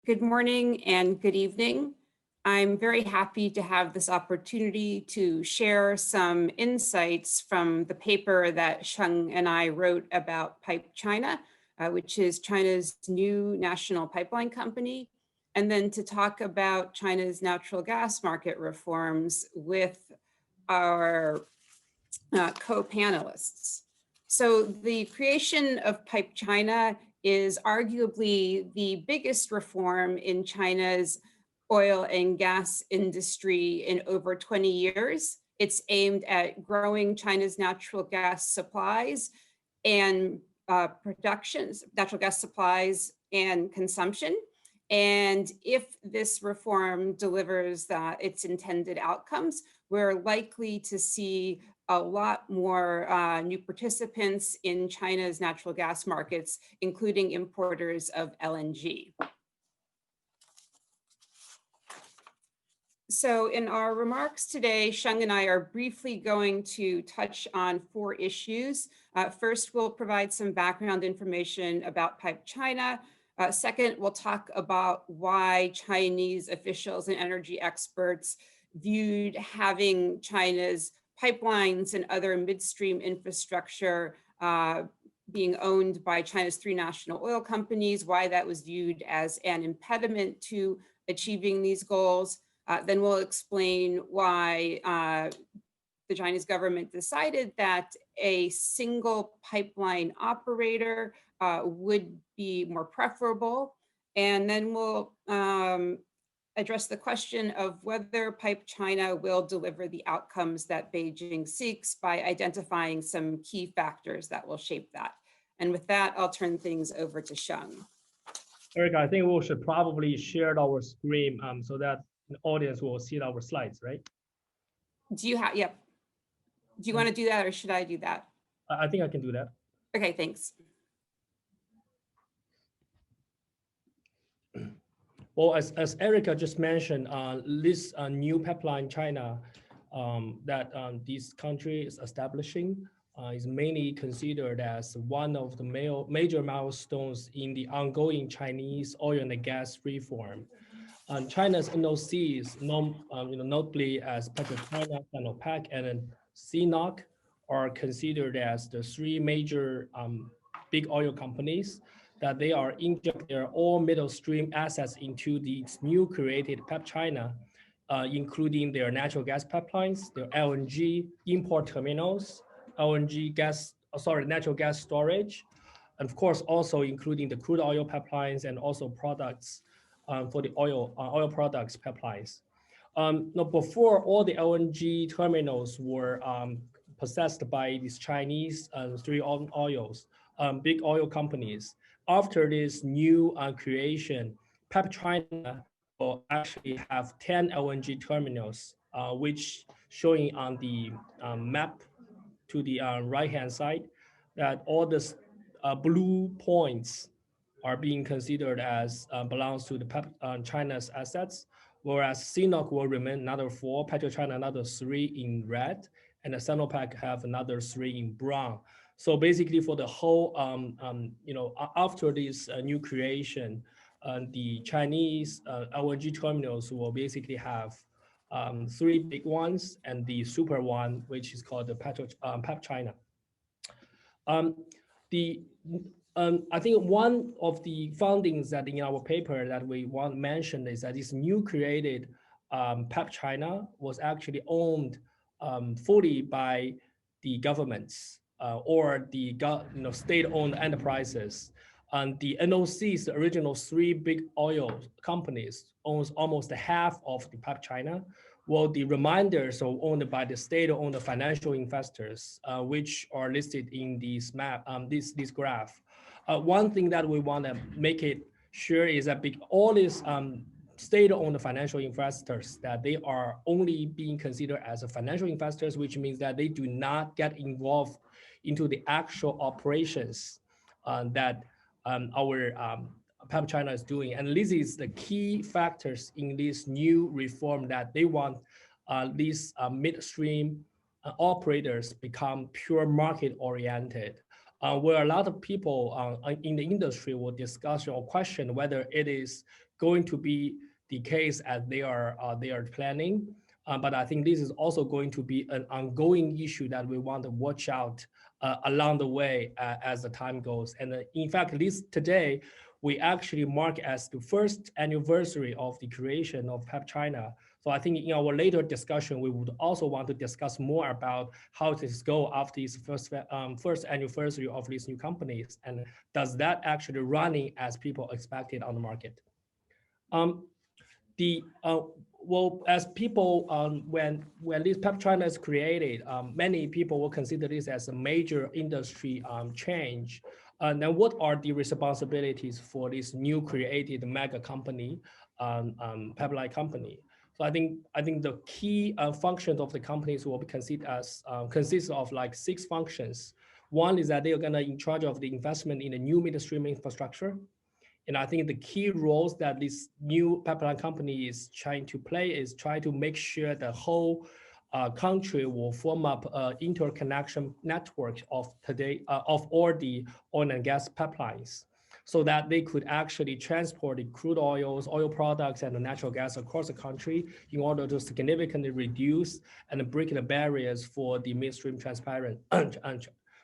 Good morning and good evening. I'm very happy to have this opportunity to share some insights from the paper that Sheng and I wrote about PipeChina, which is China's new national pipeline company, and then to talk about China's natural gas market reforms with our co-panelists. So the creation of PipeChina is arguably the biggest reform in China's oil and gas industry in over 20 years. It's aimed at growing China's natural gas supplies and natural gas supplies and consumption. And if this reform delivers its intended outcomes, we're likely to see a lot more new participants in China's natural gas markets, including importers of LNG. So in our remarks today, Sheng and I are briefly going to touch on 4 issues. First, we'll provide some background information about PipeChina. Second, we'll talk about why Chinese officials and energy experts viewed having China's pipelines and other midstream infrastructure being owned by China's 3 national oil companies, why that was viewed as an impediment to achieving these goals. Then we'll explain why the Chinese government decided that a single pipeline operator would be more preferable. And then we'll address the question of whether PipeChina will deliver the outcomes that Beijing seeks by identifying some key factors that will shape that. And with that, I'll turn things over to Sheng. Erica, I think we should probably share our screen so that the audience will see our slides, right? Do you have, yep. Do you want to do that or should I do that? I think I can do that. Okay, thanks. Well, as Erica just mentioned, this new pipeline China that this country is establishing is mainly considered as one of the major milestones in the ongoing Chinese oil and gas reform. China's NOCs, notably as PetroChina, Sinopec, and then CNOOC, are considered as the 3 major big oil companies that they are inject their all middle stream assets into these new created PipeChina, including their natural gas pipelines, their LNG import terminals, natural gas storage, and of course also including the crude oil pipelines and also products for the oil products pipelines. Now before, all the LNG terminals were possessed by these Chinese 3 big oil companies. After this new creation, PipeChina will actually have 10 LNG terminals, which showing on the map to the right-hand side, that all the blue points are being considered as belongs to the China's assets, whereas CNOOC will remain another 4, PetroChina another 3 in red, and the Sinopec have another 3 in brown. So basically, for the whole, after this new creation, the Chinese LNG terminals will basically have 3 big ones and the super one, which is called the PipeChina. I think one of the findings that in our paper that we want to mention is that this new created PipeChina was actually owned fully by the governments or the state-owned enterprises. And the NOCs, the original 3 big oil companies, owns almost half of the PipeChina, while the remainders are owned by the state-owned financial investors, which are listed in this map, this graph. One thing that we want to make it sure is that all these state-owned financial investors, that they are only being considered as a financial investors, which means that they do not get involved into the actual operations that our PipeChina is doing. And this is the key factors in this new reform, that they want these midstream operators become pure market oriented. where a lot of people in the industry will discuss or question whether it is going to be the case as they are planning. But I think this is also going to be an ongoing issue that we want to watch out along the way as the time goes. And in fact, today, we actually mark as the first anniversary of the creation of PipeChina. So I think in our later discussion, we would also want to discuss more about how this go after this first anniversary of these new companies, and does that actually running as people expected on the market? Well, as people, when this PipeChina is created, many people will consider this as a major industry change. Then what are the responsibilities for this new created mega company, pipeline company? So I think the key functions of the companies will be considered as consists of like 6 functions. One is that they are gonna in charge of the investment in a new midstream infrastructure. And I think the key roles that this new pipeline company is trying to play is try to make sure the whole country will form up an interconnection network of all the oil and gas pipelines, so that they could actually transport the crude oils, oil products, and the natural gas across the country in order to significantly reduce and break the barriers for the midstream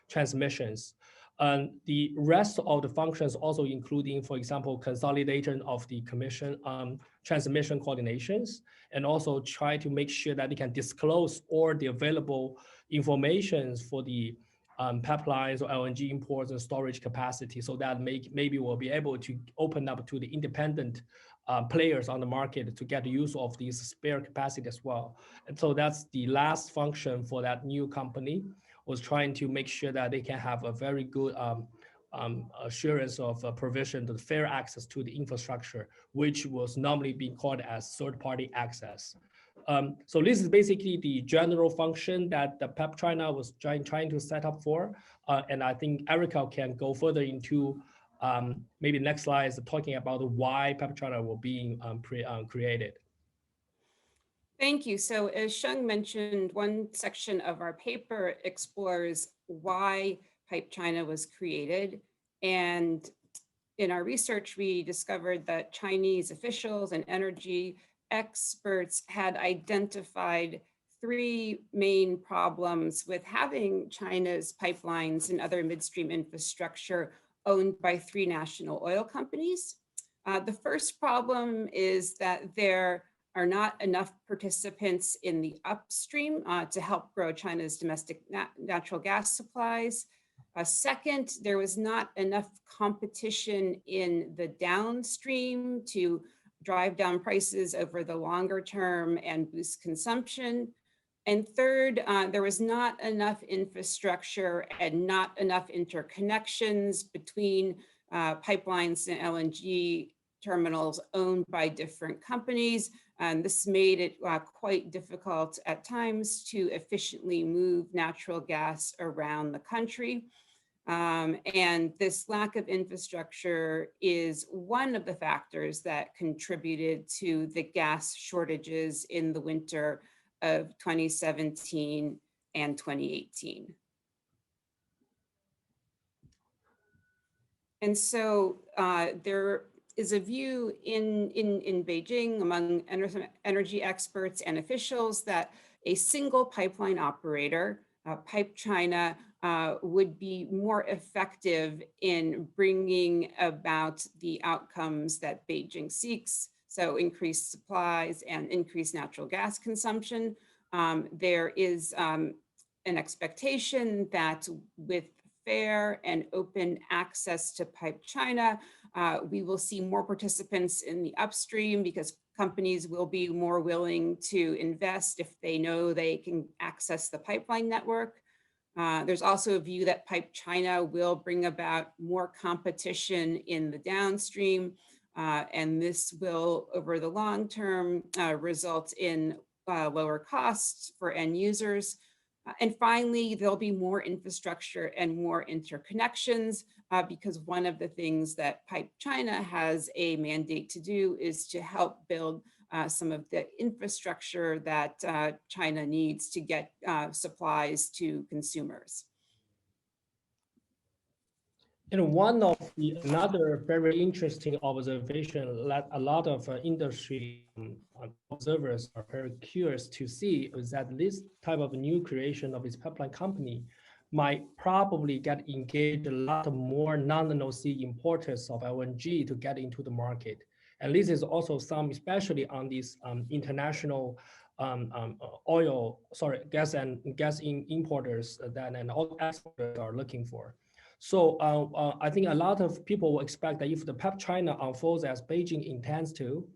transmissions. The rest of the functions also including, for example, consolidation of the commission transmission coordinations, and also try to make sure that they can disclose all the available informations for the pipelines or LNG imports and storage capacity, so that maybe we'll be able to open up to the independent players on the market to get use of these spare capacity as well. And so that's the last function for that new company, was trying to make sure that they can have a very good assurance of provision to fair access to the infrastructure, which was normally being called as third-party access. So this is basically the general function that the PipeChina was trying to set up for. And I think Erica can go further into maybe next slide is talking about why PipeChina will be created. Thank you. So as Sheng mentioned, one section of our paper explores why PipeChina was created. And in our research, we discovered that Chinese officials and energy experts had identified 3 main problems with having China's pipelines and other midstream infrastructure owned by 3 national oil companies. The first problem is that there are not enough participants in the upstream to help grow China's domestic natural gas supplies. Second, there was not enough competition in the downstream to drive down prices over the longer term and boost consumption. And third, there was not enough infrastructure and not enough interconnections between pipelines and LNG terminals owned by different companies. And this made it quite difficult at times to efficiently move natural gas around the country. And this lack of infrastructure is one of the factors that contributed to the gas shortages in the winter of 2017 and 2018. And so there is a view in Beijing among energy experts and officials that a single pipeline operator, PipeChina, would be more effective in bringing about the outcomes that Beijing seeks. So increased supplies and increased natural gas consumption. There is an expectation that with fair and open access to PipeChina, we will see more participants in the upstream because companies will be more willing to invest if they know they can access the pipeline network. There's also a view that PipeChina will bring about more competition in the downstream, and this will, over the long term, result in lower costs for end users. And finally, there'll be more infrastructure and more interconnections because one of the things that PipeChina has a mandate to do is to help build some of the infrastructure that China needs to get supplies to consumers. And one of another very interesting observation that a lot of industry observers are very curious to see is that this type of new creation of this pipeline company might probably get engaged a lot more non-NOC importers of LNG to get into the market. And this is also some, especially on these international gas importers that and all exporters are looking for. So I think a lot of people will expect that if the PipeChina unfolds as Beijing intends to,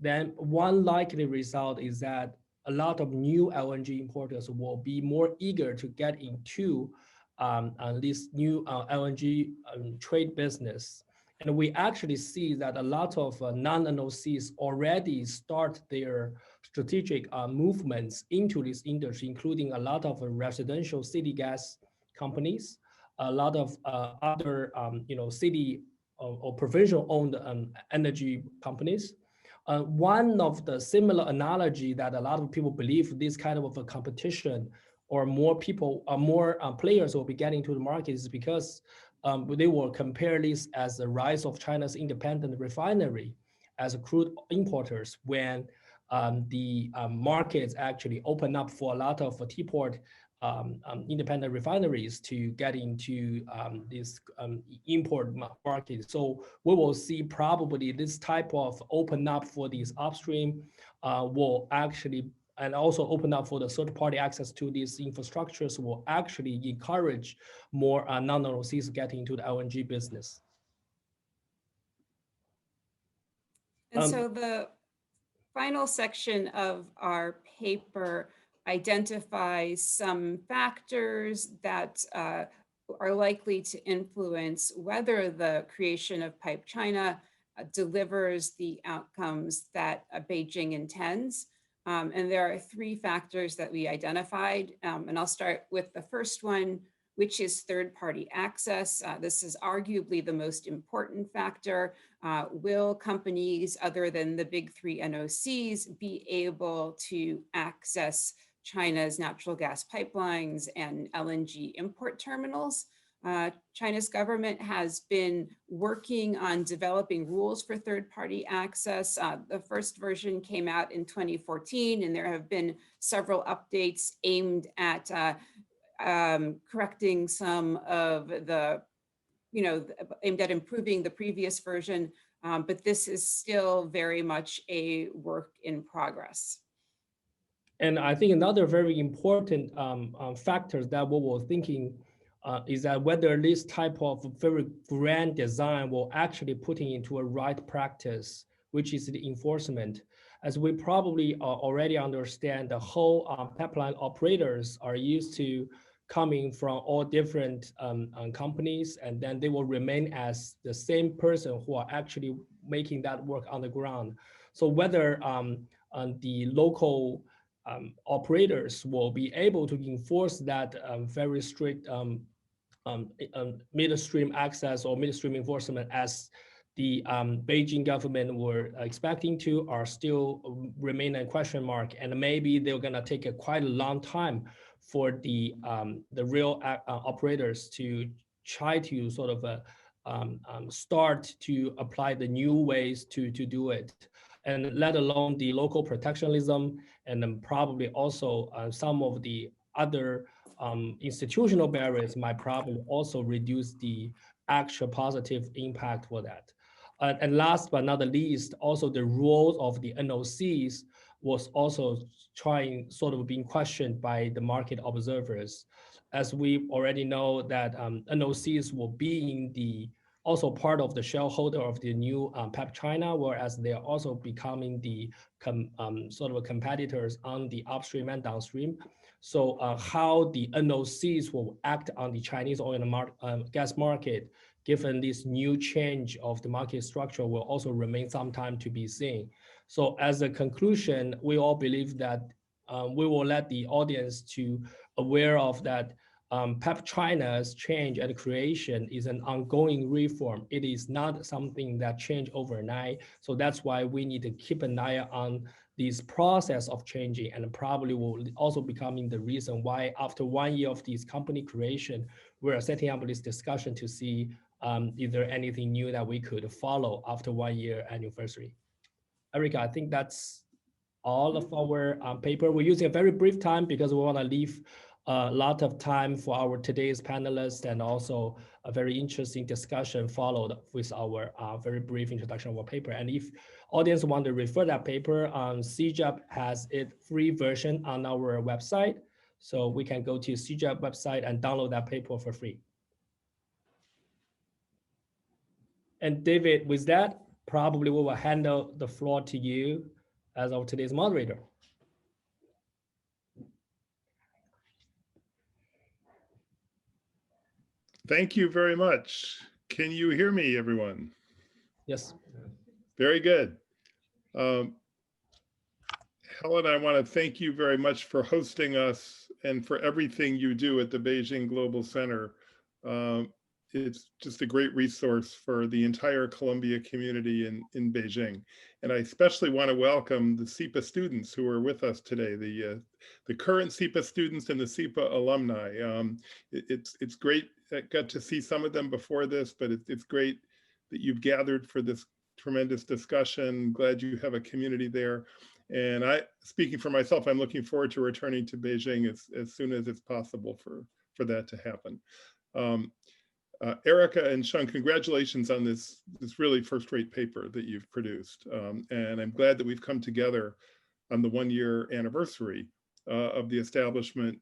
then one likely result is that a lot of new LNG importers will be more eager to get into this new LNG trade business. And we actually see that a lot of non-NOCs already start their strategic movements into this industry, including a lot of residential city gas companies, a lot of other city or provincial-owned energy companies. One of the similar analogy that a lot of people believe this kind of a competition or more people, more players will be getting to the market is because they will compare this as the rise of China's independent refinery as crude importers when the markets actually open up for a lot of teapot independent refineries to get into this import market. So we will see probably this type of open up for these upstream will actually, and also open up for the third party access to these infrastructures will actually encourage more non-NOCs getting into the LNG business. And so the final section of our paper identifies some factors that are likely to influence whether the creation of PipeChina delivers the outcomes that Beijing intends. And there are three factors that we identified. And I'll start with the first one, which is third-party access. This is arguably the most important factor. Will companies other than the big three NOCs be able to access China's natural gas pipelines and LNG import terminals? China's government has been working on developing rules for third-party access. The first version came out in 2014, and there have been several updates aimed at correcting some of the, aimed at improving the previous version, but this is still very much a work in progress. And I think another very important factor that we were thinking is that whether this type of very grand design will actually putting into a right practice, which is the enforcement. As we probably already understand, the whole pipeline operators are used to coming from all different companies, and then they will remain as the same person who are actually making that work on the ground. So whether the local operators will be able to enforce that very strict midstream access or midstream enforcement as the Beijing government were expecting to are still remain a question mark, and maybe they're gonna take a quite a long time for the real operators to try to sort of start to apply the new ways to do it, and let alone the local protectionism, and then probably also some of the other institutional barriers might probably also reduce the actual positive impact for that. And last but not the least, also the role of the NOCs was also sort of being questioned by the market observers. As we already know that NOCs will be also part of the shareholder of the new PipeChina, whereas they are also becoming the sort of competitors on the upstream and downstream. So how the NOCs will act on the Chinese oil and gas market, given this new change of the market structure, will also remain some time to be seen. So as a conclusion, we all believe that we will let the audience to aware of that PipeChina's change and creation is an ongoing reform. It is not something that changed overnight. So that's why we need to keep an eye on this process of changing, and probably will also becoming the reason why after 1 year of this company creation, we're setting up this discussion to see is there anything new that we could follow after 1 year anniversary? Erica, I think that's all of our paper. We're using a very brief time because we want to leave a lot of time for our today's panelists, and also a very interesting discussion followed with our very brief introduction of our paper. And if audience want to refer that paper, CJAP has it free version on our website. So we can go to CJAP website and download that paper for free. And David, with that, probably we will hand the floor to you as our today's moderator. Thank you very much. Can you hear me, everyone? Yes. Very good. Helen, I want to thank you very much for hosting us and for everything you do at the Beijing Global Center. It's just a great resource for the entire Columbia community in Beijing. And I especially want to welcome the SIPA students who are with us today, the current SIPA students and the SIPA alumni. It's great. I got to see some of them before this, but it's great that you've gathered for this tremendous discussion. Glad you have a community there. And speaking for myself, I'm looking forward to returning to Beijing as soon as it's possible for that to happen. Erica and Sheng, congratulations on this really first-rate paper that you've produced. And I'm glad that we've come together on the 1 year anniversary of the establishment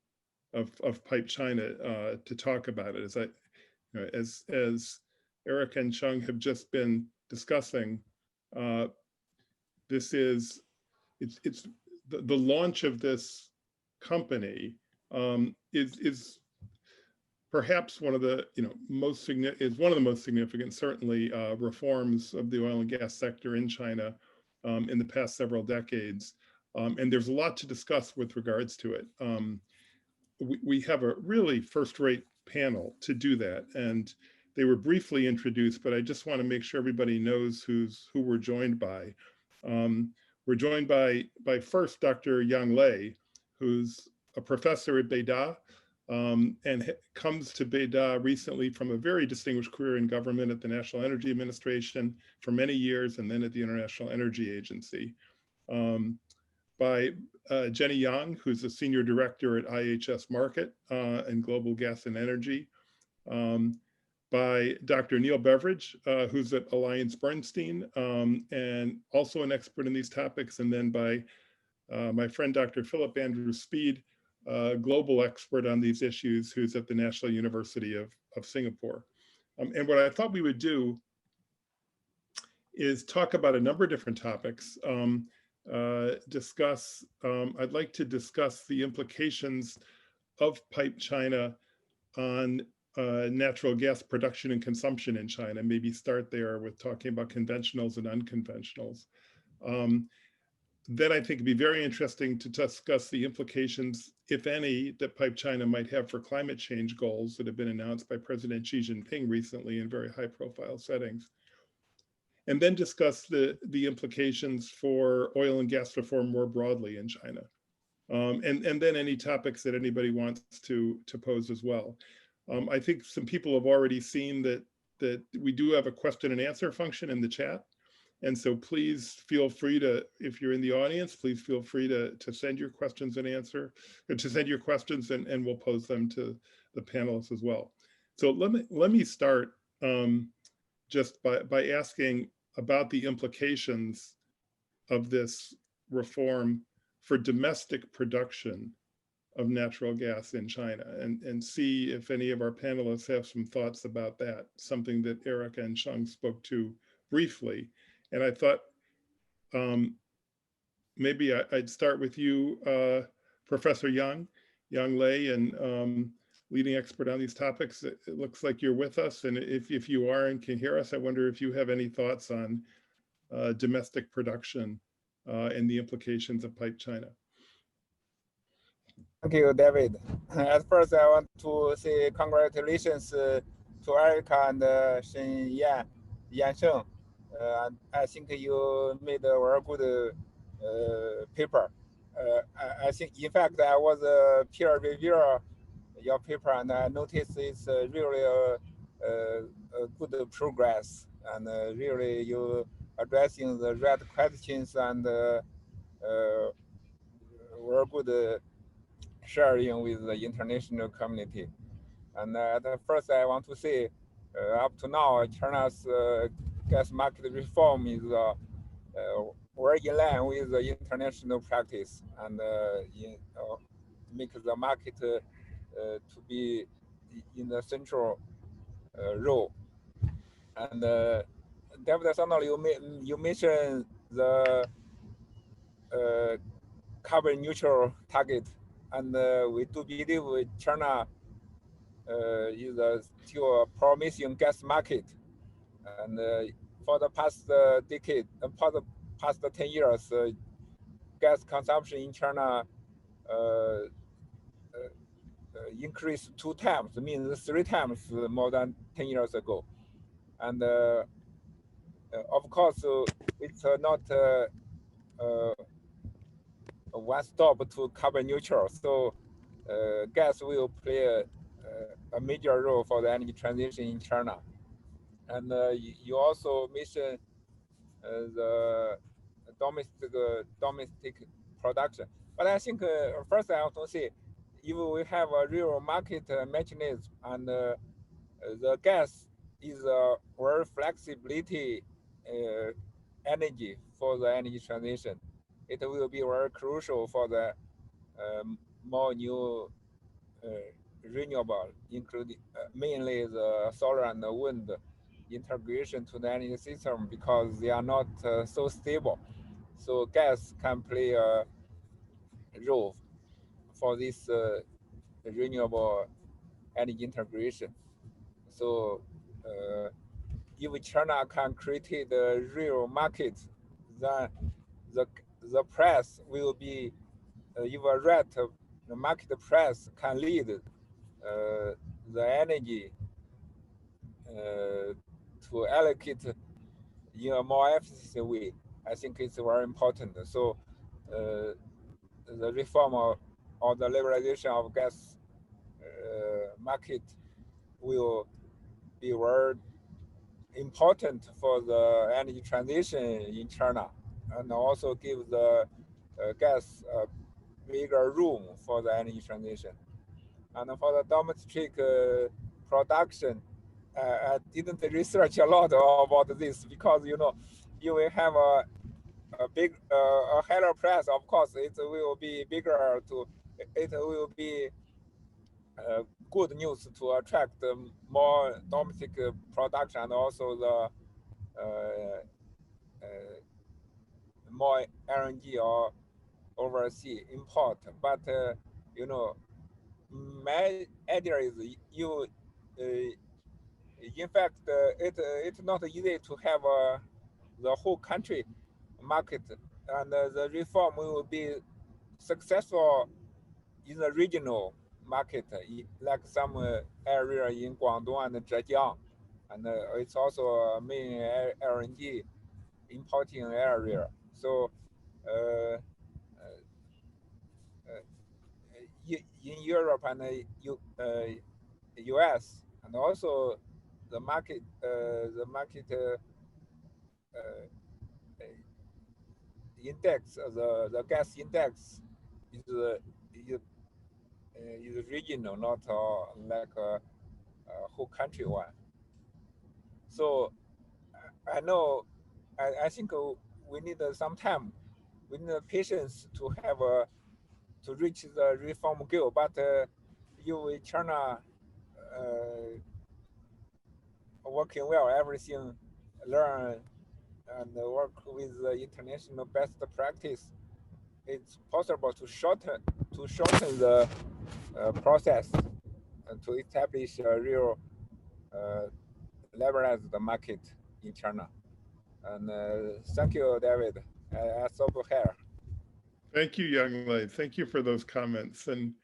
of PipeChina to talk about it. As Erica and Sheng have just been discussing, it's the launch of this company is perhaps one of the most significant, certainly, reforms of the oil and gas sector in China in the past several decades. And there's a lot to discuss with regards to it. We have a really first-rate panel to do that, and they were briefly introduced, but I just want to make sure everybody knows who we're joined by. We're joined by first Dr. Yang Lei, who's a professor at Beida, and comes to Beida recently from a very distinguished career in government at the National Energy Administration for many years, and then at the International Energy Agency. By Jenny Yang, who's a senior director at IHS Markit and Global Gas and Energy. By Dr. Neil Beveridge, who's at AllianceBernstein and also an expert in these topics. And then by my friend, Dr. Philip Andrew Speed, global expert on these issues, who's at the National University of Singapore. And what I thought we would do is talk about a number of different topics. I'd like to discuss the implications of PipeChina on natural gas production and consumption in China. Maybe start there with talking about conventionals and unconventionals. Then I think it'd be very interesting to discuss the implications, if any, that PipeChina might have for climate change goals that have been announced by President Xi Jinping recently in very high-profile settings. And then discuss the implications for oil and gas reform more broadly in China. And then any topics that anybody wants to pose as well. I think some people have already seen that we do have a question and answer function in the chat. And so please feel free to, if you're in the audience, please feel free to send your questions and and we'll pose them to the panelists as well. So let me start just by asking about the implications of this reform for domestic production of natural gas in China, and see if any of our panelists have some thoughts about that, something that Erica and Sheng spoke to briefly. And I thought maybe I'd start with you, Professor Yang Lei, and leading expert on these topics. It looks like you're with us, and if you are and can hear us, I wonder if you have any thoughts on domestic production and the implications of PipeChina. Thank you, David. At first, I want to say congratulations to Erica and Sheng Yan. I think you made a very good paper. I think, in fact, I was a peer reviewer your paper, and I noticed it's really good progress, and really you addressing the right questions and were good sharing with the international community. And at first, I want to say, up to now, China's gas market reform is very in line with the international practice and make the market to be in the central role. And David Sandalow, you mentioned the carbon neutral target, and we do believe China is still a promising gas market. And for the past decade, for the past 10 years, gas consumption in China increased 2 times, means 3 times more than 10 years ago. And of course, it's not one stop to carbon neutral. So gas will play a major role for the energy transition in China. And you also mentioned the domestic production. But I think first I want to say, if we have a real market mechanism and the gas is a very flexibility energy for the energy transition, it will be very crucial for the more new renewable, including mainly the solar and the wind integration to the energy system, because they are not so stable. So gas can play a role for this renewable energy integration. So if China can create a real market, then the price will be if a right the market price can lead the energy to allocate in a more efficient way. I think it's very important. So the reform or the liberalization of gas market will be very important for the energy transition in China, and also give the gas a bigger room for the energy transition. And for the domestic production, I didn't research a lot about this, because you will have a higher price. Of course, it will be bigger it will be good news to attract more domestic production, and also the more LNG or overseas import. But my idea is in fact it's not easy to have the whole country market, and the reform will be successful in the regional market, like some area in Guangdong and Zhejiang, and it's also a main LNG importing area. So in Europe and US, and also the market index, the gas index is regional, not like a whole country one. So I think we need some time, we need patience to have to reach the reform goal. But you China working well, everything learn and work with the international best practice, it's possible to shorten the process and to establish a real liberalized market in China. And thank you, David. I stop here. Thank you, Yang Lei. Thank you for those comments. And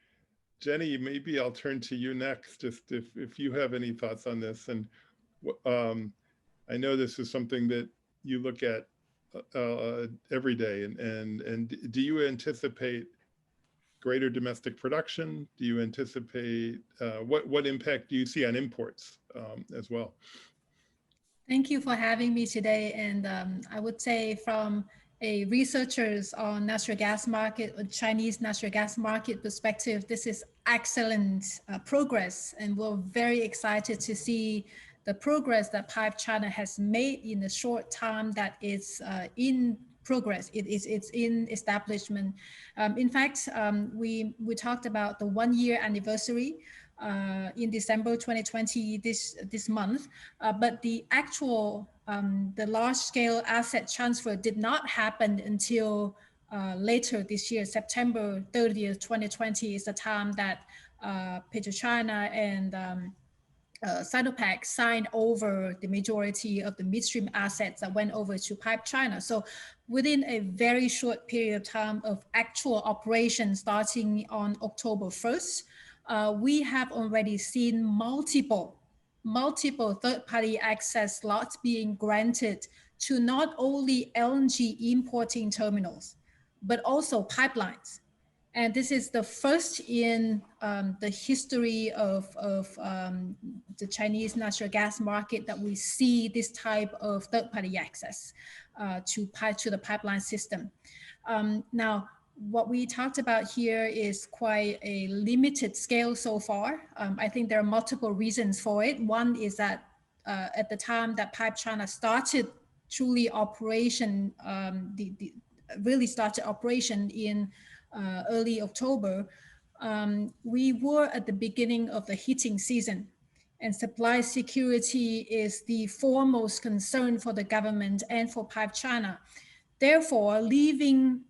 Jenny, maybe I'll turn to you next, just if you have any thoughts on this. And I know this is something that you look at every day. And do you anticipate greater domestic production? Do you anticipate what impact do you see on imports as well. Thank you for having me today. And I would say from a researchers on natural gas market, or Chinese natural gas market perspective, this is excellent progress. And we're very excited to see the progress that PipeChina has made in the short time that it's in progress. It's in establishment. In fact, we talked about the 1-year anniversary in December 2020 this month, but the actual the large-scale asset transfer did not happen until later this year. September 30th, 2020 is the time that PetroChina and Sinopec signed over the majority of the midstream assets that went over to PipeChina. So within a very short period of time of actual operation starting on October 1st, we have already seen multiple third-party access slots being granted to not only LNG importing terminals, but also pipelines. And this is the first in the history of the Chinese natural gas market that we see this type of third-party access to the pipeline system. Now, what we talked about here is quite a limited scale so far. I think there are multiple reasons for it. One is that at the time that PipeChina started truly operation, really started operation in early October, we were at the beginning of the heating season, and supply security is the foremost concern for the government and for PipeChina. Therefore, leaving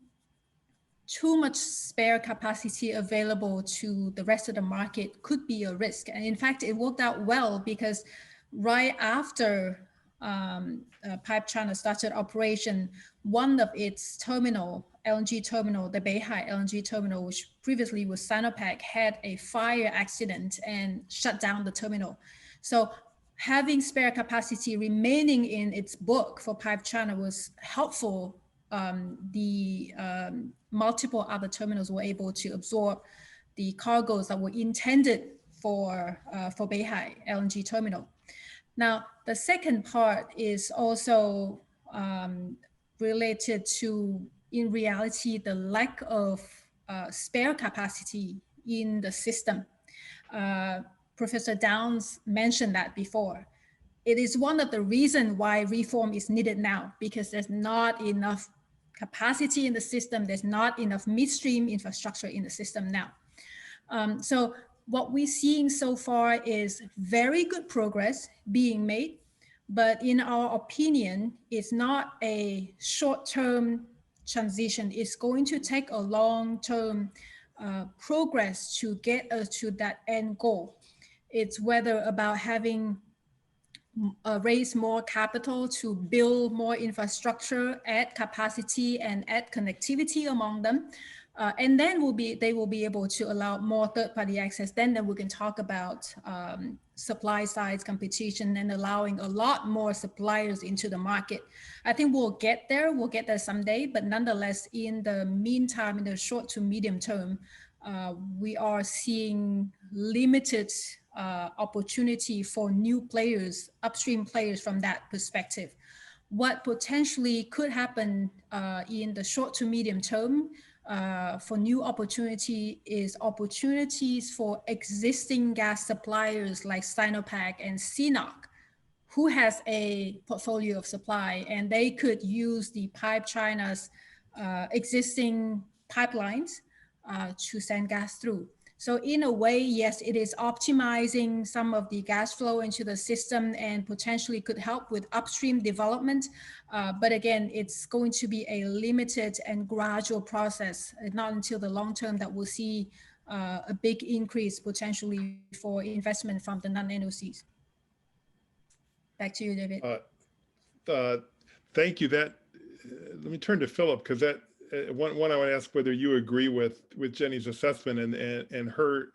too much spare capacity available to the rest of the market could be a risk. And in fact, it worked out well, because right after PipeChina started operation, one of its LNG terminal, the Beihai LNG terminal, which previously was Sinopec, had a fire accident and shut down the terminal. So having spare capacity remaining in its book for PipeChina was helpful. Multiple other terminals were able to absorb the cargoes that were intended for Beihai LNG terminal. Now, the second part is also related to, in reality, the lack of spare capacity in the system. Professor Downs mentioned that before. It is one of the reasons why reform is needed now, because there's not enough capacity in the system. There's not enough midstream infrastructure in the system now. So what we're seeing so far is very good progress being made, but in our opinion, it's not a short-term transition. It's going to take a long-term progress to get us to that end goal. It's whether about having raise more capital to build more infrastructure, add capacity, and add connectivity among them. And then they will be able to allow more third-party access. Then we can talk about supply side competition and allowing a lot more suppliers into the market. I think we'll get there someday, but nonetheless, in the meantime, in the short to medium term, we are seeing limited opportunity for new players, upstream players from that perspective. What potentially could happen in the short to medium term for new opportunity is opportunities for existing gas suppliers like Sinopec and CNOOC, who has a portfolio of supply, and they could use the PipeChina's existing pipelines to send gas through. So in a way, yes, it is optimizing some of the gas flow into the system and potentially could help with upstream development. But again, it's going to be a limited and gradual process. Not until the long term that we'll see a big increase potentially for investment from the non-NOCs. Back to you, David. Thank you. Let me turn to Philip, because that one I want to ask whether you agree with Jenny's assessment and her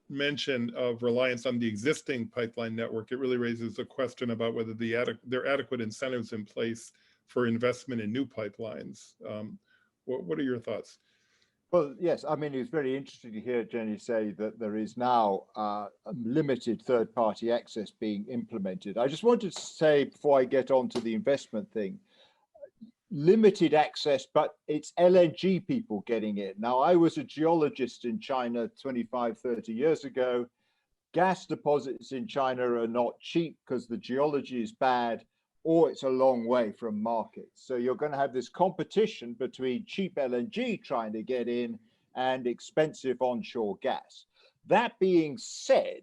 mention of reliance on the existing pipeline network. It really raises a question about whether there are adequate incentives in place for investment in new pipelines. What are your thoughts? Well, yes, I mean, it's very interesting to hear Jenny say that there is now limited third-party access being implemented. I just wanted to say, before I get on to the investment thing, limited access, but it's LNG people getting in. Now, I was a geologist in China 25, 30 years ago. Gas deposits in China are not cheap because the geology is bad, or it's a long way from markets. So you're going to have this competition between cheap LNG trying to get in and expensive onshore gas. That being said,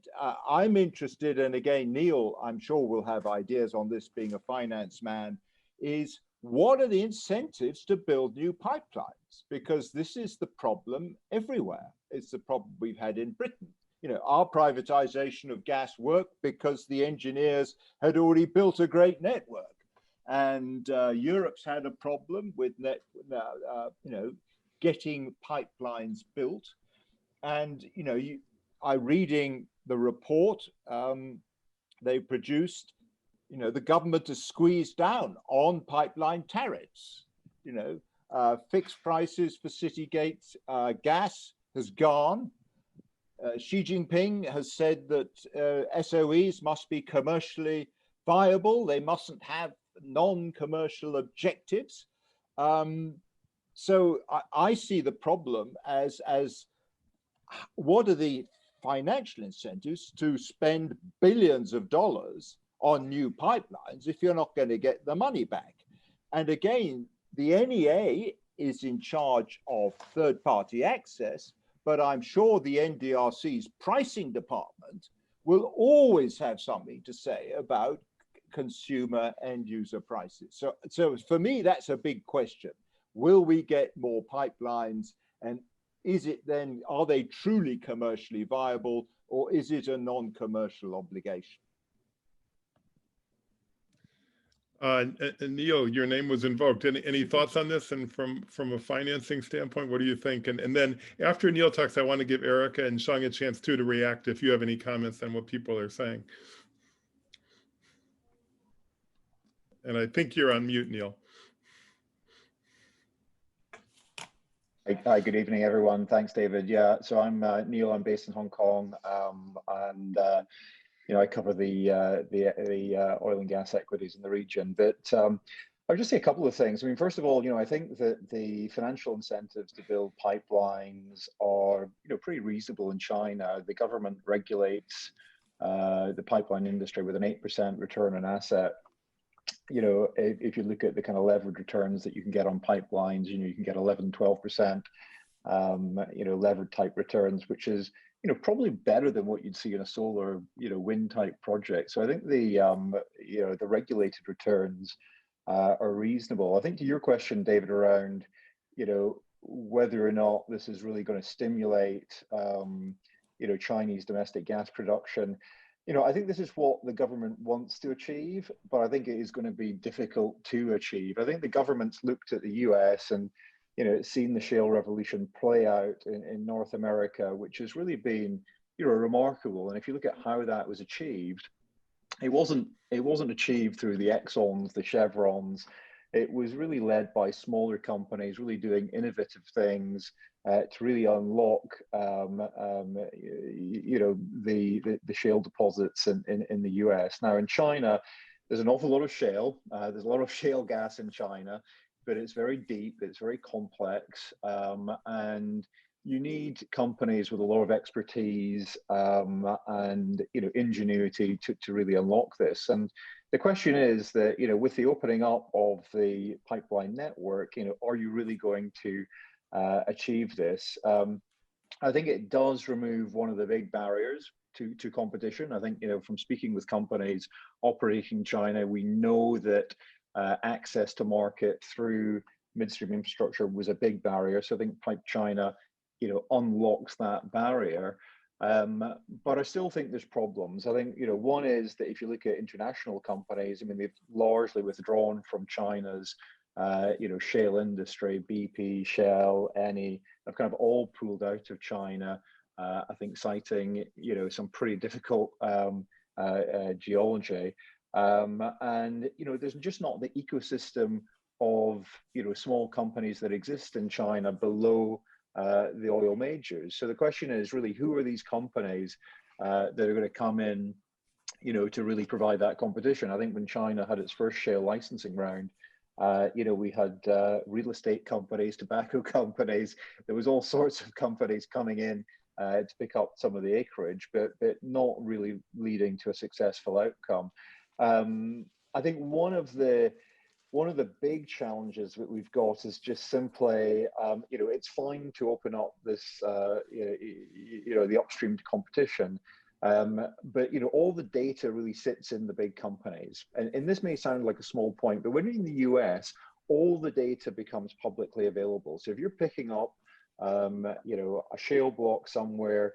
I'm interested, and again, Neil, I'm sure will have ideas on this being a finance man, is what are the incentives to build new pipelines? Because this is the problem everywhere. It's the problem we've had in Britain. You know, our privatization of gas worked because the engineers had already built a great network. And Europe's had a problem with getting pipelines built. And, you know, I'm reading the report they produced. You know, the government has squeezed down on pipeline tariffs. You know, fixed prices for city gates gas has gone. Xi Jinping has said that SOEs must be commercially viable. They mustn't have non-commercial objectives. So I see the problem as what are the financial incentives to spend billions of dollars on new pipelines if you're not going to get the money back? And again, the NEA is in charge of third-party access, but I'm sure the NDRC's pricing department will always have something to say about consumer end user prices. So for me, that's a big question. Will we get more pipelines? And is it then, are they truly commercially viable, or is it a non-commercial obligation? And Neil, your name was invoked. Any thoughts on this? And from a financing standpoint, what do you think? And then after Neil talks, I want to give Erica and Sheng a chance too to react if you have any comments on what people are saying. And I think you're on mute, Neil. Hi, good evening, everyone. Thanks, David. Yeah, so I'm Neil. I'm based in Hong Kong, you know, I cover the oil and gas equities in the region. But I'll just say a couple of things. I mean, first of all, you know, I think that the financial incentives to build pipelines are, you know, pretty reasonable in China. The government regulates the pipeline industry with an 8% return on asset. You know, if you look at the kind of levered returns that you can get on pipelines, you know, you can get 11, 12%, you know, levered type returns, which is, you know, probably better than what you'd see in a solar, you know, wind type project. So I think the, you know, the regulated returns are reasonable. I think to your question, David, around, you know, whether or not this is really going to stimulate, you know, Chinese domestic gas production, you know, I think this is what the government wants to achieve, but I think it is going to be difficult to achieve. I think the government's looked at the US and, you know, it's seen the shale revolution play out in North America, which has really been, you know, remarkable. And if you look at how that was achieved, it wasn't achieved through the Exxons, the Chevrons. It was really led by smaller companies, really doing innovative things to really unlock, you know, the shale deposits in the US. Now in China, there's an awful lot of shale. There's a lot of shale gas in China, but it's very deep, it's very complex, and you need companies with a lot of expertise and, you know, ingenuity to really unlock this. And the question is that, you know, with the opening up of the pipeline network, you know, are you really going to achieve this? I think it does remove one of the big barriers to competition. I think, you know, from speaking with companies operating in China, we know that access to market through midstream infrastructure was a big barrier. So I think PipeChina, you know, unlocks that barrier. But I still think there's problems. I think, you know, one is that if you look at international companies, I mean, they've largely withdrawn from China's, you know, shale industry. BP, Shell, Eni have kind of all pulled out of China. I think citing, you know, some pretty difficult geology. And, you know, there's just not the ecosystem of, you know, small companies that exist in China below the oil majors. So the question is really, who are these companies that are going to come in, you know, to really provide that competition? I think when China had its first shale licensing round, you know, we had real estate companies, tobacco companies. There was all sorts of companies coming in to pick up some of the acreage, but not really leading to a successful outcome. I think one of the big challenges that we've got is just simply, you know, it's fine to open up this, you know, the upstream competition, but you know, all the data really sits in the big companies, and this may sound like a small point, but when you're in the US, all the data becomes publicly available. So if you're picking up, you know, a shale block somewhere,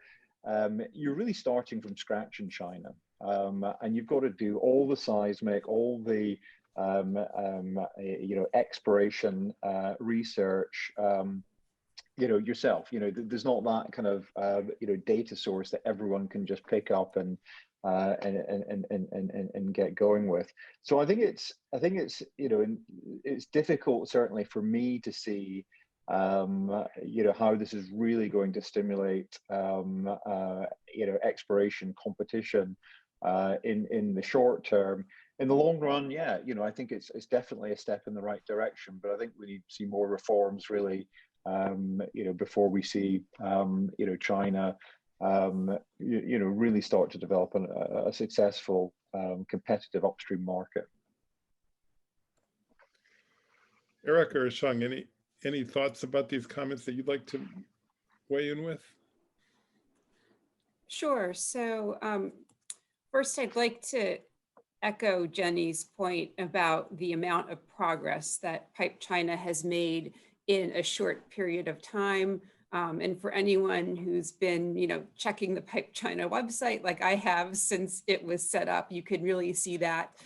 you're really starting from scratch in China, and you've got to do all the seismic, all the you know, exploration research, you know, yourself. You know, there's not that kind of you know, data source that everyone can just pick up and get going with. So I think it's you know, it's difficult certainly for me to see you know, how this is really going to stimulate you know, exploration competition in the short term. In the long run, yeah, you know, I think it's definitely a step in the right direction, but I think we need to see more reforms really, you know, before we see, you know, China, you know, really start to develop a successful competitive upstream market. Eric or Sheng, any thoughts about these comments that you'd like to weigh in with? Sure. So first, I'd like to echo Jenny's point about the amount of progress that PipeChina has made in a short period of time. And for anyone who's been, you know, checking the PipeChina website like I have since it was set up, you can really see that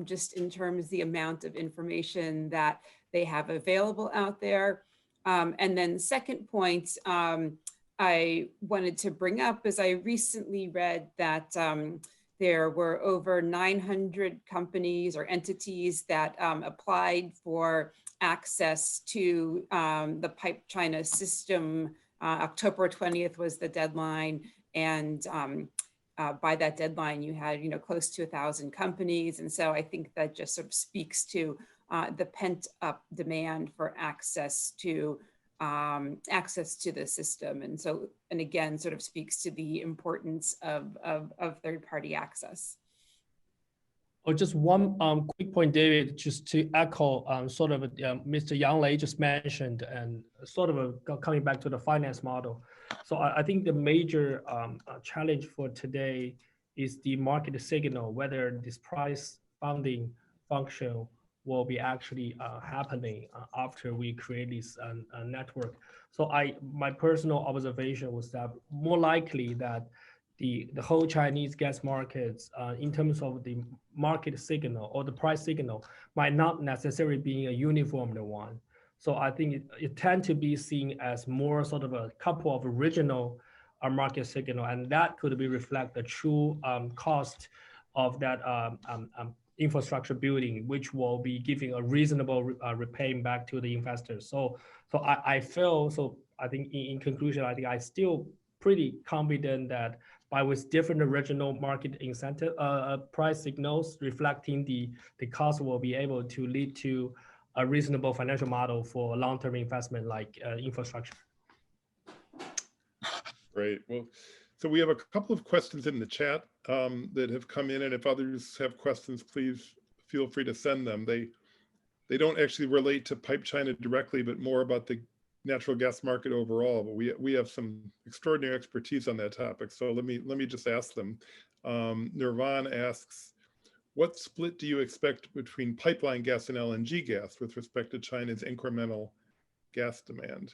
just in terms of the amount of information that they have available out there. And then the second point I wanted to bring up is I recently read that there were over 900 companies or entities that applied for access to the PipeChina system. October 20th was the deadline, and by that deadline, you had, you know, close to 1,000 companies, and so I think that just sort of speaks to the pent-up demand for access to the system, and so, and again, sort of speaks to the importance of third-party access. Oh, just one quick point, David, just to echo sort of Mr. Yang Lei just mentioned, and sort of coming back to the finance model. So I think the major challenge for today is the market signal, whether this price funding function will be actually happening after we create this network. So my personal observation was that more likely that the whole Chinese gas markets in terms of the market signal or the price signal might not necessarily be a uniform one. So I think it tends to be seen as more sort of a couple of original market signal, and that could be reflect the true cost of that infrastructure building, which will be giving a reasonable repayment back to the investors. So I feel, so I think in conclusion, I think I still pretty confident that with different original market incentive price signals reflecting the cost, will be able to lead to a reasonable financial model for long-term investment like infrastructure. Great. Well, so we have a couple of questions in the chat that have come in, and if others have questions, please feel free to send them. They don't actually relate to PipeChina directly, but more about the natural gas market overall. But we have some extraordinary expertise on that topic. So let me just ask them. Nirvan asks, what split do you expect between pipeline gas and LNG gas with respect to China's incremental gas demand?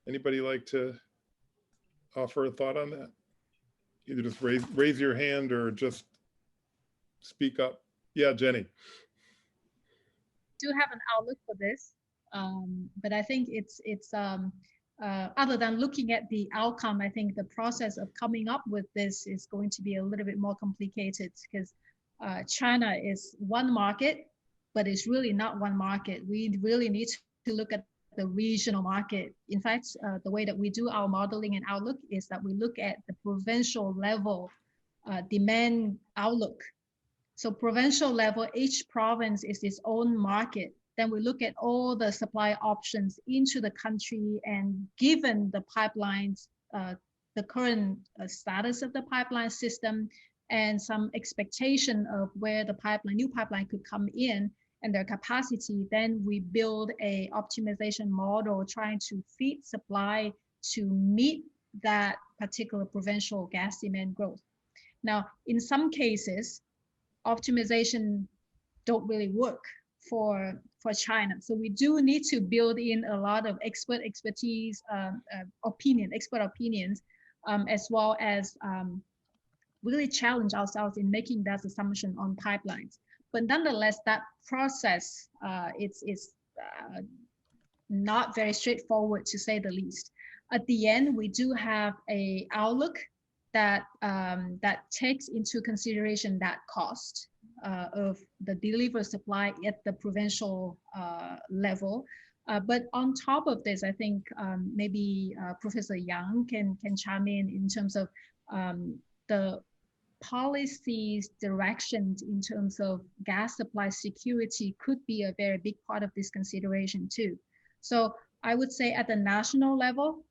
Anybody like to offer a thought on that? Either just raise your hand or just speak up. Yeah, Jenny. Do have an outlook for this, but I think it's other than looking at the outcome, I think the process of coming up with this is going to be a little bit more complicated, because China is one market, but it's really not one market. We really need to look at the regional market. In fact, the way that we do our modeling and outlook is that we look at the provincial level demand outlook. So provincial level, each province is its own market. Then we look at all the supply options into the country, and given the pipelines, the current status of the pipeline system and some expectation of where the new pipeline could come in and their capacity, then we build a optimization model trying to feed supply to meet that particular provincial gas demand growth. Now, in some cases, optimization don't really work for China. So we do need to build in a lot of expert expertise, expert opinions, as well as really challenge ourselves in making that assumption on pipelines. But nonetheless, that process it's not very straightforward, to say the least. At the end, we do have a outlook that that takes into consideration that cost of the delivered supply at the provincial level. But on top of this, I think maybe Professor Yang can chime in terms of the policies directions in terms of gas supply security could be a very big part of this consideration too. So I would say at the national level,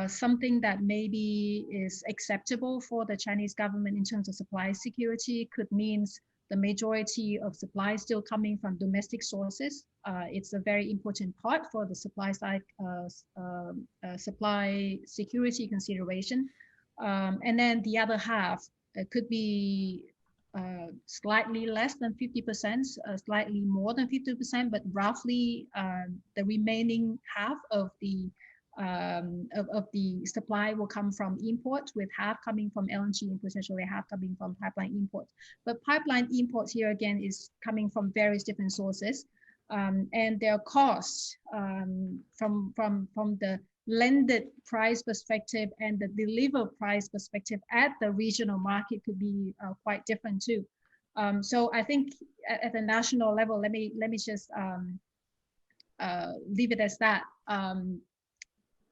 something that maybe is acceptable for the Chinese government in terms of supply security could mean the majority of supply still coming from domestic sources. It's a very important part for the supply side supply security consideration. And then the other half could be slightly less than 50%, slightly more than 50%, but roughly the remaining half of the supply will come from imports, with half coming from LNG and potentially half coming from pipeline imports. But pipeline imports here again is coming from various different sources, and their costs from the landed price perspective and the delivered price perspective at the regional market could be quite different too. So I think at the national level, let me just leave it as that.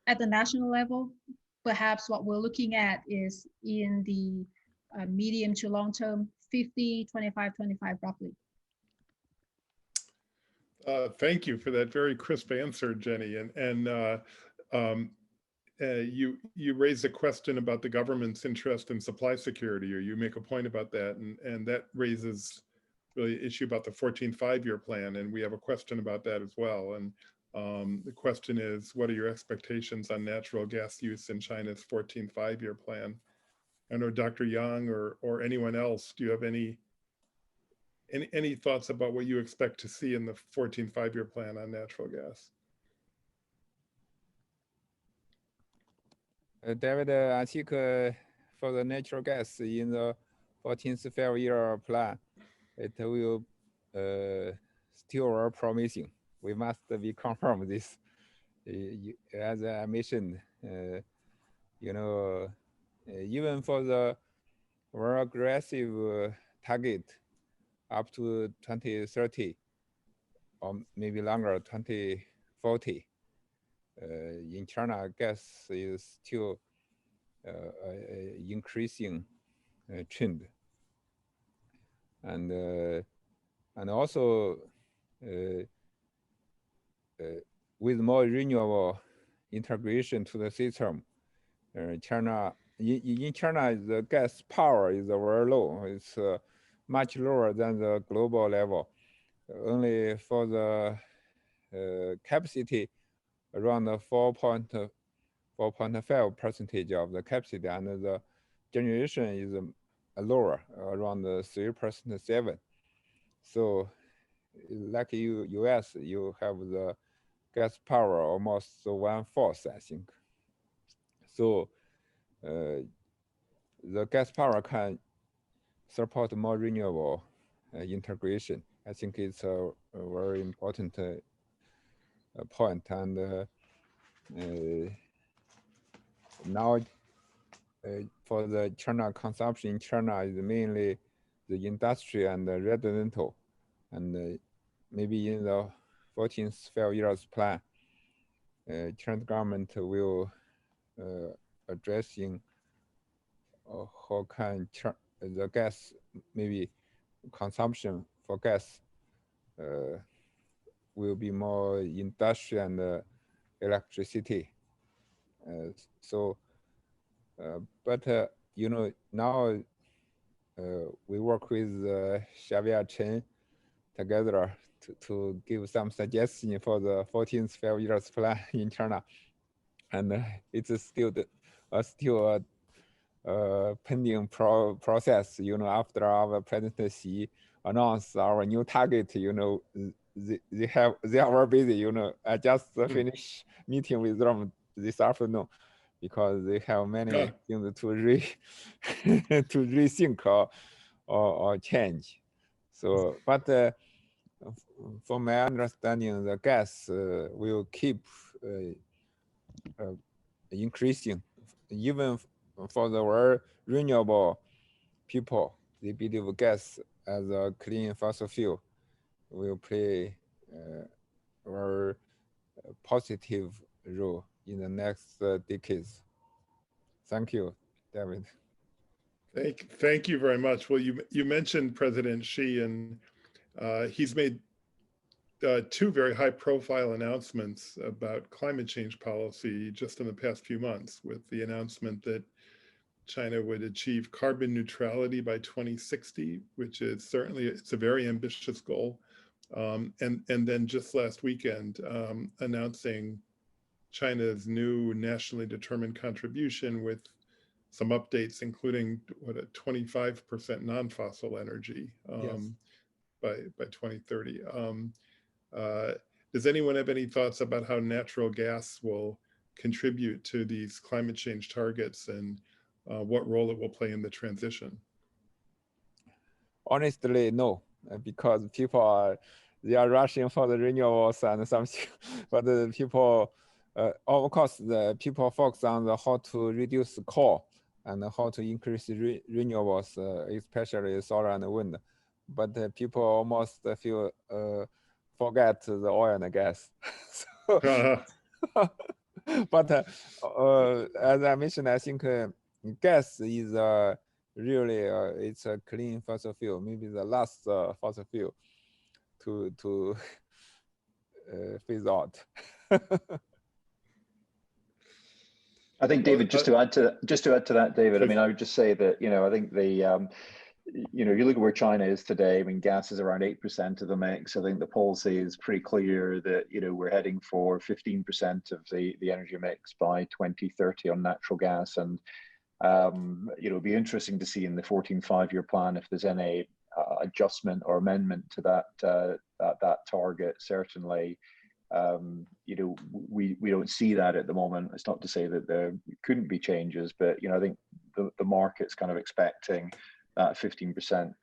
At the national level, perhaps what we're looking at is in the medium to long term, 50, 25, 25 roughly. Thank you for that very crisp answer, Jenny. You raised a question about the government's interest in supply security, or you make a point about that, and that raises really an issue about the 14th five-year plan, and we have a question about that as well. And the question is, what are your expectations on natural gas use in China's 14th five-year plan? I know Dr. Yang or anyone else, do you have any thoughts about what you expect to see in the 14th five-year plan on natural gas? David, I think for the natural gas in the 14th five-year plan, it will still are promising. We must be confirmed this. As I mentioned, even for the very aggressive target up to 2030, or maybe longer, 2040, in China, gas is still increasing trend, and also with more renewable integration to the system, China in China the gas power is very low. It's much lower than the global level. Only for the capacity around 4.5% of the capacity, and the generation is lower, around 3.7%. So, like US, you have the gas power almost 1/4, I think. So, the gas power can support more renewable integration. I think it's a very important point. And now for the China consumption in China is mainly the industry and the residential, and maybe in the 14th five-year plan, Chinese government will addressing how can the gas, maybe consumption for gas will be more industrial and electricity. But you know, now we work with FiveYear Chen together to give some suggestion for the 14th 5 years plan in China, and it's still pending process. You know, after our President Xi announced our new target, you know, they are very busy. You know, I just finished meeting with them this afternoon because they have many things to rethink or change. So, but from my understanding, the gas will keep increasing, even for the very renewable people. They believe gas as a clean fossil fuel will play a very positive role in the next decades. Thank you, David. Thank you very much. Well, you mentioned President Xi, and he's made two very high-profile announcements about climate change policy just in the past few months, with the announcement that China would achieve carbon neutrality by 2060, which is certainly, it's a very ambitious goal. And then just last weekend, announcing China's new nationally determined contribution with some updates, including what, a 25% non-fossil energy by 2030. Does anyone have any thoughts about how natural gas will contribute to these climate change targets, and what role it will play in the transition? Honestly, no, because people they are rushing for the renewables and something, but the people, of course, the people focus on how to reduce coal and how to increase renewables, especially solar and wind. But people almost feel forget the oil and the gas. But as I mentioned, I think gas is really it's a clean fossil fuel, maybe the last fossil fuel to phase out. I think, David, just to add to that, David, I mean, I would just say that, you know, I think the, you know, you look at where China is today. I mean, gas is around 8% of the mix. I think the policy is pretty clear that, you know, we're heading for 15% of the energy mix by 2030 on natural gas. And, you know, it'll be interesting to see in the 14th 5-year plan if there's any adjustment or amendment to that target. Certainly, you know, we don't see that at the moment. It's not to say that there couldn't be changes, but, you know, I think the market's kind of expecting that 15%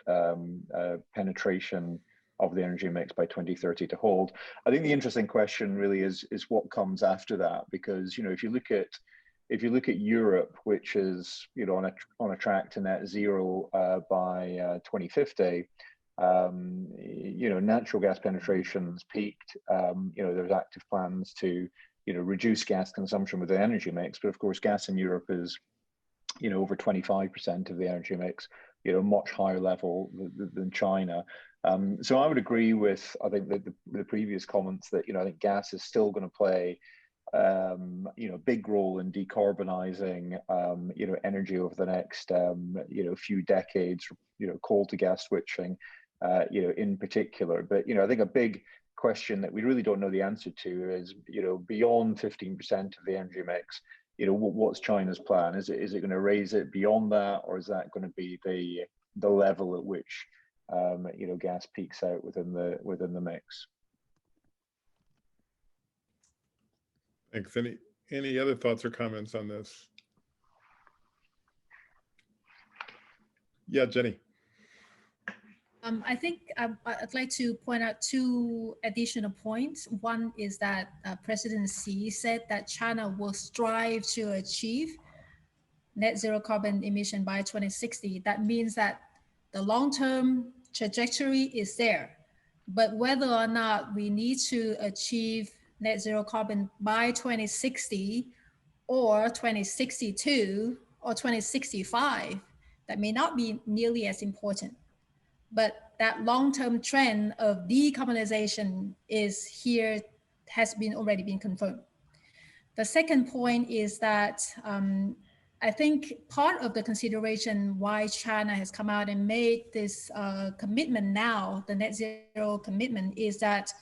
penetration of the energy mix by 2030 to hold. I think the interesting question really is what comes after that, because, you know, if you look at Europe, which is, you know, on a track to net zero by 2050, you know, natural gas penetration's peaked. You know, there's active plans to, you know, reduce gas consumption with the energy mix, but of course, gas in Europe is, you know, over 25% of the energy mix, you know, much higher level than China. So I would agree with, I think, the previous comments that, you know, I think gas is still going to play, you know, a big role in decarbonizing, you know, energy over the next, you know, few decades, you know, coal to gas switching, you know, in particular. But, you know, I think a big question that we really don't know the answer to is, you know, beyond 15% of the energy mix, you know, what's China's plan? Is it going to raise it beyond that, or is that going to be the level at which, you know, gas peaks out within the mix? Thanks. Any other thoughts or comments on this? Yeah, Jenny. I think I'd like to point out two additional points. One is that President Xi said that China will strive to achieve net zero carbon emission by 2060. That means that the long-term trajectory is there, but whether or not we need to achieve net zero carbon by 2060 or 2062 or 2065, that may not be nearly as important. But that long-term trend of decarbonization is here, has been already been confirmed. The second point is that I think part of the consideration why China has come out and made this commitment now, the net zero commitment, is that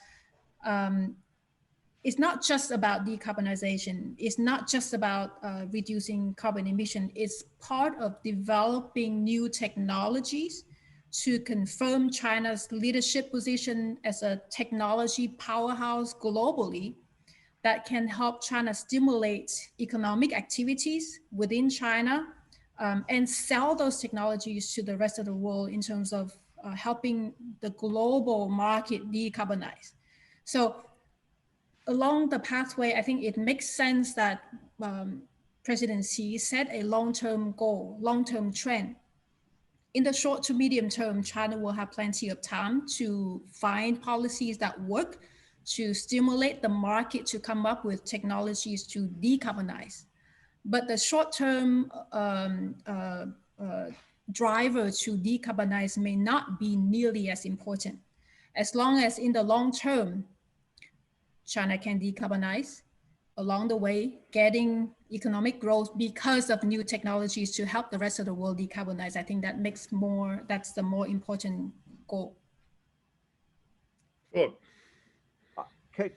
it's not just about decarbonization. It's not just about reducing carbon emission. It's part of developing new technologies to confirm China's leadership position as a technology powerhouse globally that can help China stimulate economic activities within China and sell those technologies to the rest of the world in terms of helping the global market decarbonize. So along the pathway, I think it makes sense that President Xi set a long-term goal, long-term trend. In the short to medium term, China will have plenty of time to find policies that work to stimulate the market to come up with technologies to decarbonize. But the short-term driver to decarbonize may not be nearly as important. As long as in the long term, China can decarbonize, along the way, getting economic growth because of new technologies to help the rest of the world decarbonize. I think that makes more, that's the more important goal. Look,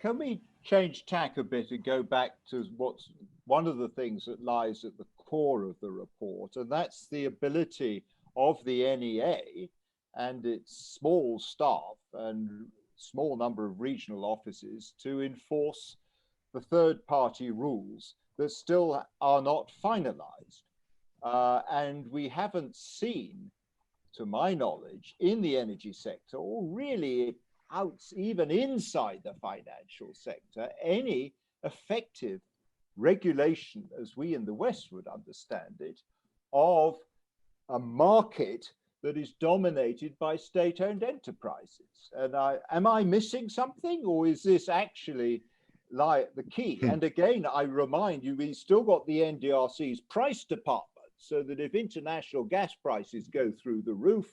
can we change tack a bit and go back to what's one of the things that lies at the core of the report, and that's the ability of the NEA and its small staff and small number of regional offices to enforce the third-party rules that still are not finalized. And we haven't seen, to my knowledge, in the energy sector, or really even inside the financial sector, any effective regulation, as we in the West would understand it, of a market that is dominated by state-owned enterprises. And am I missing something, or is this actually like the key? And again, I remind you, we've still got the NDRC's price department, so that if international gas prices go through the roof,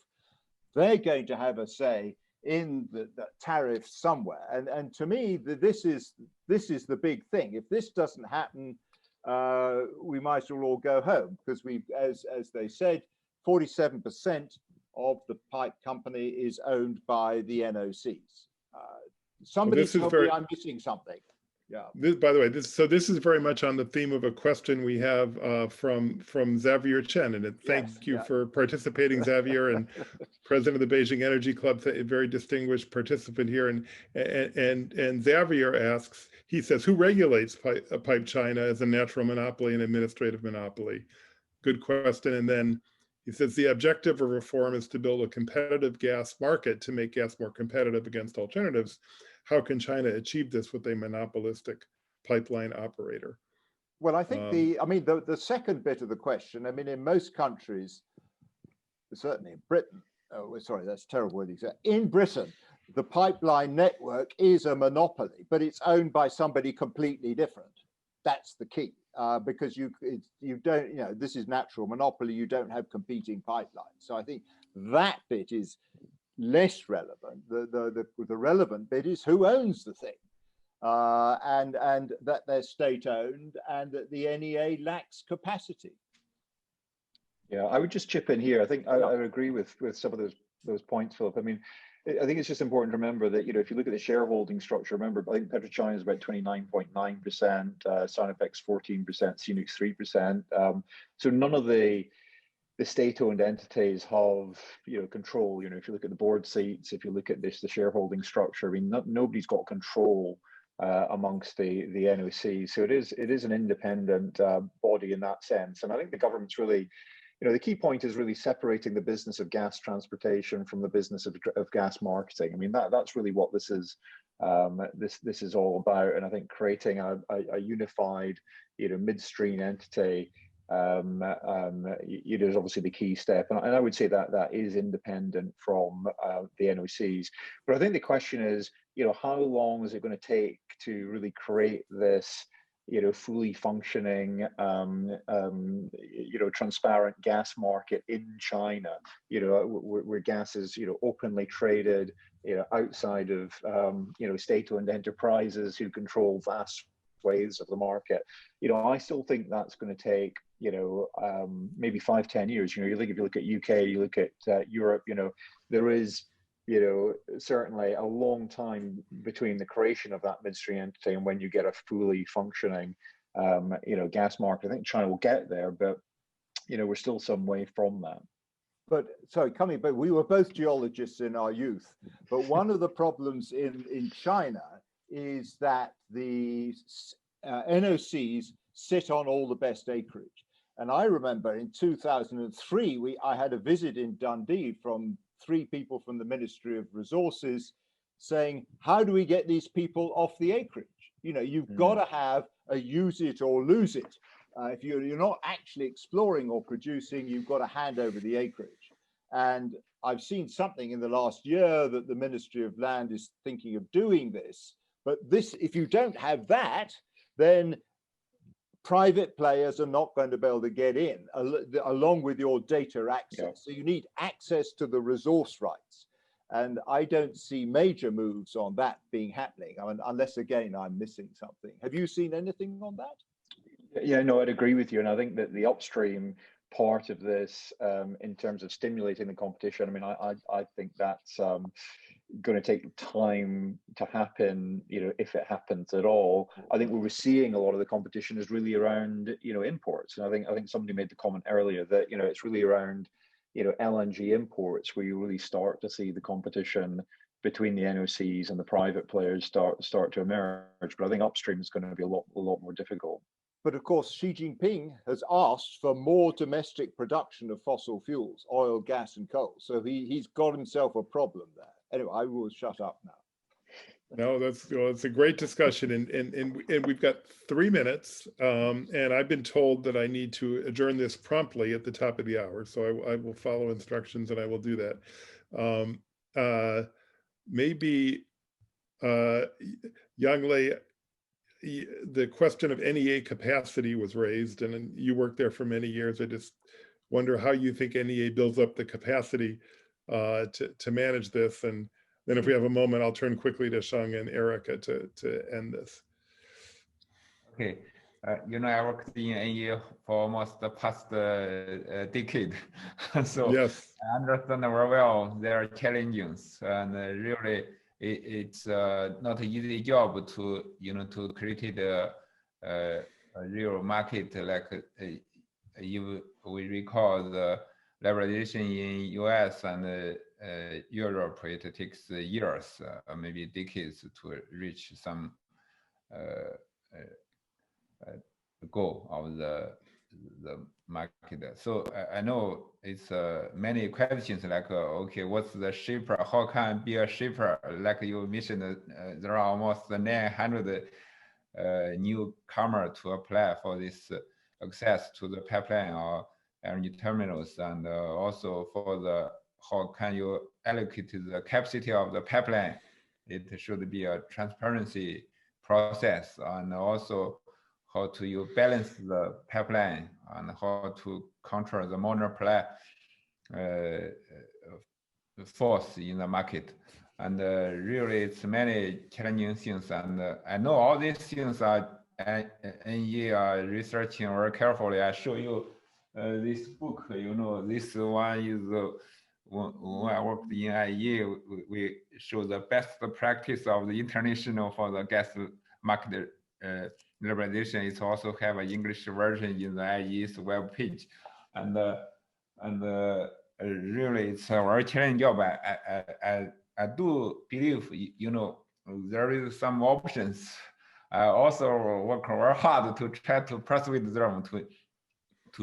they're going to have a say in the tariff somewhere. And to me, this is the big thing. If this doesn't happen, we might as well all go home, because we, as they said, 47% of the pipe company is owned by the NOCs. Somebody told me I'm missing something. Yeah. This, by the way, this is very much on the theme of a question we have from Xavier Chen, and thank you for participating, Xavier, and president of the Beijing Energy Club, a very distinguished participant here. And Xavier asks, he says, who regulates PipeChina as a natural monopoly and administrative monopoly? Good question. And then he says the objective of reform is to build a competitive gas market to make gas more competitive against alternatives. How can China achieve this with a monopolistic pipeline operator? Well, I think the second bit of the question, I mean, in most countries, certainly in Britain, sorry, that's terrible. In Britain, the pipeline network is a monopoly, but it's owned by somebody completely different. That's the key, because you don't, this is natural monopoly. You don't have competing pipelines. So I think that bit is less relevant. The relevant bit is who owns the thing, and that they're state-owned, and that the NEA lacks capacity. Yeah, I would just chip in here. I think I would agree with some of those points, Philip. I mean, I think it's just important to remember that, if you look at the shareholding structure, remember, I think PetroChina is about 29.9%, Sinopec's 14%, CNOOC's 3%. So none of the state-owned entities have, control. If you look at the board seats, if you look at the shareholding structure, I mean, nobody's got control amongst the NOCs. So it is an independent body in that sense. And I think the government's really, the key point is really separating the business of gas transportation from the business of gas marketing. I mean, that's really what this is. This is all about. And I think creating a unified, midstream entity is obviously the key step, and I would say that is independent from the NOCs. But I think the question is, how long is it going to take to really create this, fully functioning, transparent gas market in China, where gas is, openly traded, outside of, state-owned enterprises who control vast swathes of the market. I still think that's going to take, maybe 5-10 years. If you look at UK, you look at Europe, there is, certainly a long time between the creation of that midstream entity and when you get a fully functioning, gas market. I think China will get there, but, we're still some way from that. But sorry, coming back, we were both geologists in our youth, but one of the problems in China is that the NOCs sit on all the best acreage. And I remember in 2003, I had a visit in Dundee from 3 people from the Ministry of Resources saying, how do we get these people off the acreage? You've got to have a use it or lose it. If you're not actually exploring or producing, you've got to hand over the acreage. And I've seen something in the last year that the Ministry of Land is thinking of doing this. But if you don't have that, then private players are not going to be able to get in along with your data access. Yeah. So you need access to the resource rights. And I don't see major moves on that being happening. I mean, unless, again, I'm missing something. Have you seen anything on that? Yeah, no, I'd agree with you. And I think that the upstream part of this, in terms of stimulating the competition, I mean, I think that's going to take time to happen, if it happens at all. I think where we're seeing a lot of the competition is really around, imports. And I think somebody made the comment earlier that, it's really around, LNG imports where you really start to see the competition between the NOCs and the private players start to emerge. But I think upstream is going to be a lot more difficult. But of course, Xi Jinping has asked for more domestic production of fossil fuels, oil, gas, and coal. So he's got himself a problem there. Anyway, I will shut up now. No, it's a great discussion, and we've got 3 minutes, and I've been told that I need to adjourn this promptly at the top of the hour, so I will follow instructions and I will do that. Maybe, Yang Lei, the question of NEA capacity was raised, and you worked there for many years. I just wonder how you think NEA builds up the capacity to manage this. And then if we have a moment, I'll turn quickly to Sheng and Erica to end this. Okay. I worked in NEA for almost the past decade. So yes. I understand very well their challenges, and really it's not an easy job to to create a real market. Like if we recall the liberalization in US and Europe, it takes years, maybe decades to reach some goal of the market. So I know it's many questions like, okay, what's the shipper? How can I be a shipper? Like you mentioned, there are almost 900 newcomers to apply for this access to the pipeline or energy terminals, and also for the how can you allocate the capacity of the pipeline? It should be a transparency process, and also how to you balance the pipeline and how to control the monopoly force in the market. And really, it's many challenging things. And I know all these things are NEA are researching very carefully. I show you this book. This one is when I worked in IEA, we show the best practice of the international for the gas market liberalization. It also have an English version in the IEA's web page, and really it's a very challenging job. I do believe there is some options. I also work very hard to try to persuade them to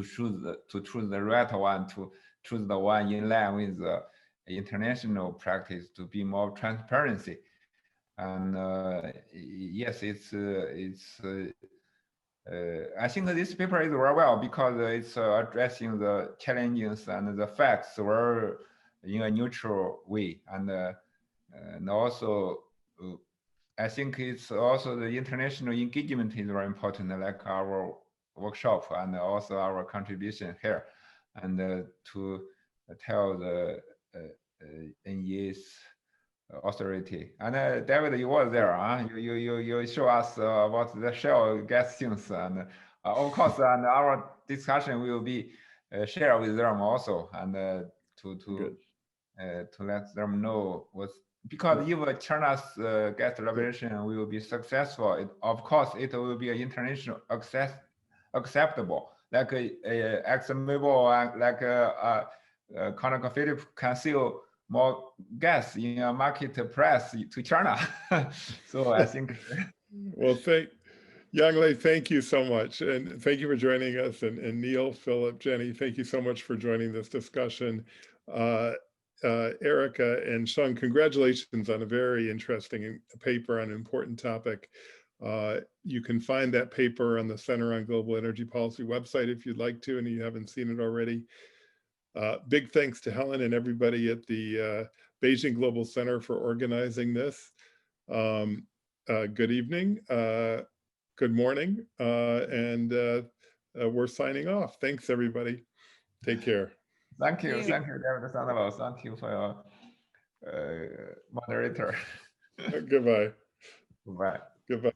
choose the right one, to choose the one in line with the international practice, to be more transparency. And yes, I think this paper is very well because it's addressing the challenges and the facts were in a neutral way, and also I think it's also the international engagement is very important, like our workshop and also our contribution here, and to tell the NEA's authority. And David, you were there, huh? You show us about the shale gas things, and of course, and our discussion will be shared with them also, and to let them know what. Because if China's gas liberation will be successful, of course it will be an international acceptable. Like ExxonMobil, like ConocoPhillips can sell more gas in a market price to China. So I think. Well, Yanglei, thank you so much, and thank you for joining us. And Neil, Philip, Jenny, thank you so much for joining this discussion. Erica and Sheng, congratulations on a very interesting paper on an important topic. You can find that paper on the Center on Global Energy Policy website if you'd like to, and you haven't seen it already. Big thanks to Helen and everybody at the Beijing Global Center for organizing this. Good evening, good morning, and we're signing off. Thanks, everybody. Take care. Thank you, David Sandalow. Thank you for your moderator. Goodbye. Goodbye. Goodbye.